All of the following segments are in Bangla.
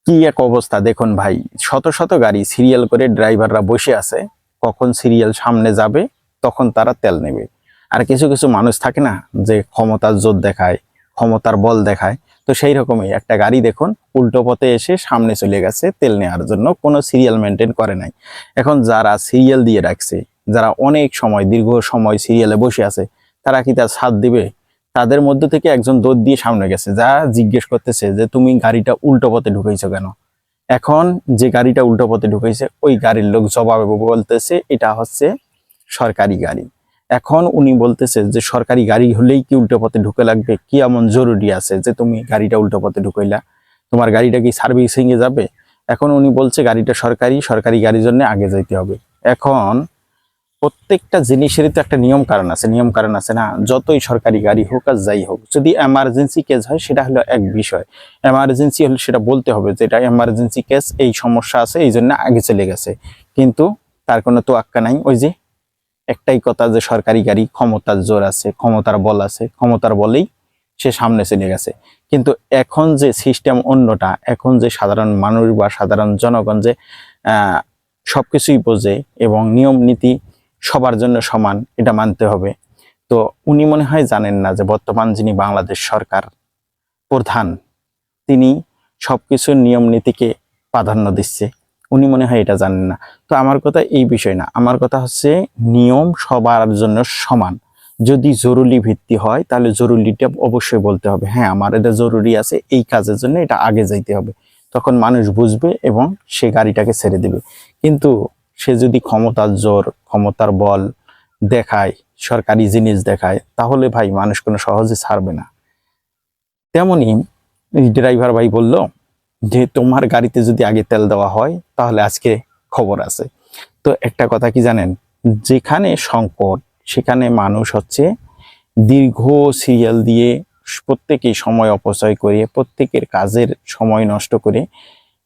কি এক অবস্থা দেখুন ভাই, শত শত গাড়ি সিরিয়াল করে ড্রাইভাররা বসে আছে, কখন সিরিয়াল সামনে যাবে তখন তারা তেল নেবে। আর কিছু কিছু মানুষ থাকে না, যে ক্ষমতার জোর দেখায়, ক্ষমতার বল দেখায়। তো সেই রকমই একটা গাড়ি দেখুন উল্টো পথে এসে সামনে চলে গেছে তেল নেওয়ার জন্য, কোনো সিরিয়াল মেনটেন করে নাই। এখন যারা সিরিয়াল দিয়ে রাখছে, যারা অনেক সময় দীর্ঘ সময় সিরিয়ালে বসে আছে, তারা কি তার সাথ দিবে? তাদের মধ্য থেকে একজন দৌড় দিয়ে সামনে গেছে, যা জিজ্ঞেস করতেছে যে তুমি গাড়িটা উল্টো পথে ঢুকাইছো কেন। এখন যে গাড়িটা উল্টো পথে ঢুকাইছে ওই গাড়ির লোক জবাবে বলতেছে এটা হচ্ছে সরকারি গাড়ি। এখন উনি বলতেছে যে সরকারি গাড়ি হলেই কি উল্টো পথে ঢুকে লাগবে? কি এমন জরুরি আছে যে তুমি গাড়িটা উল্টো পথে ঢুকাইলা? তোমার গাড়িটা কি সার্ভিসিং এ যাবে? এখন উনি বলছে গাড়িটা সরকারি, সরকারি গাড়ির জন্য আগে যাইতে হবে। এখন প্রত্যেকটা জিনিসেরই তো একটা নিয়ম কারণ আছে, নিয়ম কারণ আছে না? যতই সরকারি গাড়ি হোক আর যাই হোক, যদি এমার্জেন্সি কেস হয় সেটা হলো এক বিষয়। এমার্জেন্সি হলে সেটা বলতে হবে যে এটা এমার্জেন্সি কেস, এই সমস্যা আছে, এই জন্য আগে চলে গেছে। কিন্তু তার কোনো তোয়াক্কা নাই। ওই যে একটাই কথা যে সরকারি গাড়ি, ক্ষমতার জোর আছে, ক্ষমতার বল আছে, ক্ষমতার বলেই সে সামনে চলে গেছে। কিন্তু এখন যে সিস্টেম অন্যটা, এখন যে সাধারণ মানুষ বা সাধারণ জনগণ যে সবকিছুই বোঝে এবং নিয়ম নীতি সবার জন্য সমান, এটা মানতে হবে। তো উনি মনে হয় জানেন না যে বর্তমান যিনি বাংলাদেশ সরকার প্রধান, তিনি সবকিছুর নিয়ম নীতিকে প্রাধান্য দিচ্ছে। উনি মনে হয় এটা জানেন না। তো আমার কথা এই বিষয় না, আমার কথা হচ্ছে নিয়ম সবার জন্য সমান। যদি জরুরি ভিত্তি হয় তাহলে জরুরিটা অবশ্যই বলতে হবে, হ্যাঁ আমার এটা জরুরি আছে, এই কাজের জন্য এটা আগে যাইতে হবে। তখন মানুষ বুঝবে এবং সে গাড়িটাকে ছেড়ে দেবে। কিন্তু সে যদি ক্ষমতার জোর, ক্ষমতার বল দেখায়, সরকারি জিনিস দেখায়, তাহলে ভাই মানুষ কোনো সহজে ছাড়বে না। তেমনি ড্রাইভার ভাই বলল যে তোমার গাড়িতে যদি আগে তেল দেওয়া হয় তাহলে আজকে খবর আছে। তো একটা কথা কি জানেন, যেখানে সংকট সেখানে মানুষ হচ্ছে দীর্ঘ সিরিয়াল দিয়ে প্রত্যেকেই সময় অপচয় করে, প্রত্যেকের কাজের সময় নষ্ট করে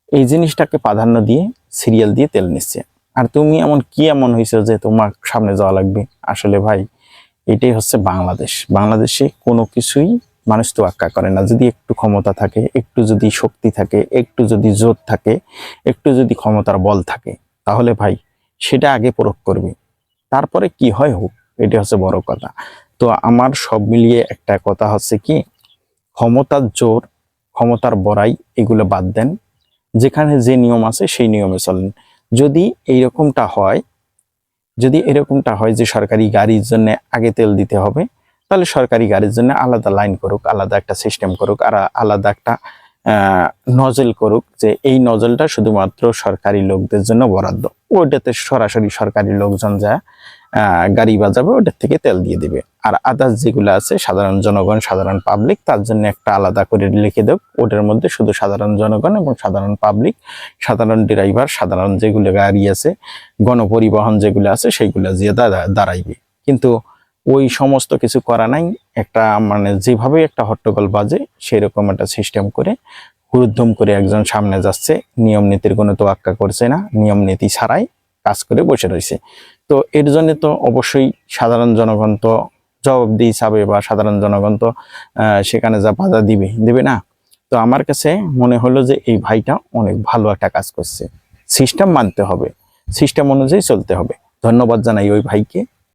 এই জিনিসটাকে প্রাধান্য দিয়ে সিরিয়াল দিয়ে তেল নিচ্ছে। আর তুমি এমন কি এমন হয়েছে যে তোমার সামনে যাওয়া লাগবে? আসলে ভাই এটাই হচ্ছে বাংলাদেশ। বাংলাদেশে কোনো কিছুই মানুষ তোয়াক্কা করে না। যদি একটু ক্ষমতা থাকে, একটু যদি শক্তি থাকে, একটু যদি জোর থাকে, একটু যদি ক্ষমতার বল থাকে, তাহলে ভাই সেটা আগে প্রয়োগ করবে। তারপরে কি হয় হোক, এটা হচ্ছে বড় কথা। তো আমার সব মিলিয়ে একটা কথা হচ্ছে কি, ক্ষমতার জোর, ক্ষমতার বড়াই এগুলো বাদ দেন। যেখানে যে নিয়ম আছে সেই নিয়মে চলেন। যদি এইরকমটা হয়, যদি এরকমটা হয় যে সরকারি গাড়ির জন্য আগে তেল দিতে হবে, তাহলে সরকারি গাড়ির জন্য আলাদা লাইন করুক, আলাদা একটা সিস্টেম করুক, আর আলাদা একটা নজল করুক, যে এই নজলটা শুধুমাত্র সরকারি লোকদের জন্য বরাদ্দ। ওইটাতে সরাসরি সরকারি লোকজন যা গাড়ি বাজাবে ওটার থেকে তেল দিয়ে দিবে। আর আদার্স যেগুলো আছে সাধারণ জনগণ, সাধারণ পাবলিক, তার জন্য একটা আলাদা করে লিখে দেব, ওটার মধ্যে শুধু সাধারণ জনগণ এবং সাধারণ পাবলিক, সাধারণ ড্রাইভার, সাধারণ যেগুলো গাড়ি আছে, গণপরিবহন যেগুলো আছে সেইগুলো যে দাঁড়াইবে। কিন্তু ওই সমস্ত কিছু করা নাই। একটা মানে যেভাবে একটা হট্টগোল বাজে সেরকম একটা সিস্টেম করে হুড়ুদ্ধুম করে একজন সামনে যাচ্ছে, নিয়ম নীতির কোনো তোয়াক্কা করছে না, নিয়ম নীতি ছাড়াই কাজ করে বসে রয়েছে। তো এর জন্য তো অবশ্যই সাধারণ জনগণ তো জবাবদিহি চাবে, বা সাধারণ জনগণ তো সেখানে যা বাধা দিবে না। তো আমার কাছে মনে হলো যে এই ভাইটা অনেক ভালো একটা কাজ করছে। সিস্টেম মানতে হবে, সিস্টেম অনুযায়ী চলতে হবে। ধন্যবাদ জানাই ওই ভাইকে।